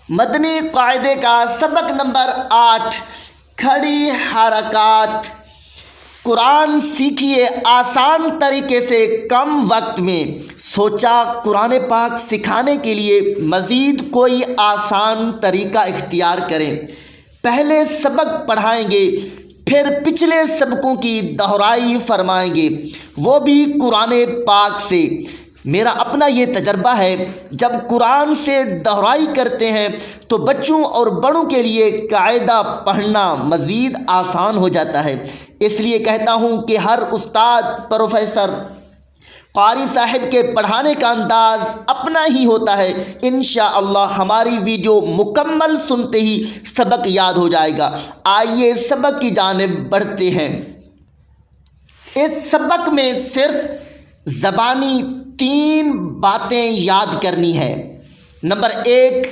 مدنی قاعدے کا سبق نمبر 8، کھڑی حرکات۔ قرآن سیکھیے آسان طریقے سے کم وقت میں۔ سوچا قرآن پاک سکھانے کے لیے مزید کوئی آسان طریقہ اختیار کریں۔ پہلے سبق پڑھائیں گے، پھر پچھلے سبقوں کی دہرائی فرمائیں گے، وہ بھی قرآن پاک سے۔ میرا اپنا یہ تجربہ ہے، جب قرآن سے دہرائی کرتے ہیں تو بچوں اور بڑوں کے لیے قاعدہ پڑھنا مزید آسان ہو جاتا ہے۔ اس لیے کہتا ہوں کہ ہر استاد، پروفیسر، قاری صاحب کے پڑھانے کا انداز اپنا ہی ہوتا ہے۔ انشاءاللہ ہماری ویڈیو مکمل سنتے ہی سبق یاد ہو جائے گا۔ آئیے سبق کی جانب بڑھتے ہیں۔ اس سبق میں صرف زبانی 3 باتیں یاد کرنی ہے۔ نمبر 1،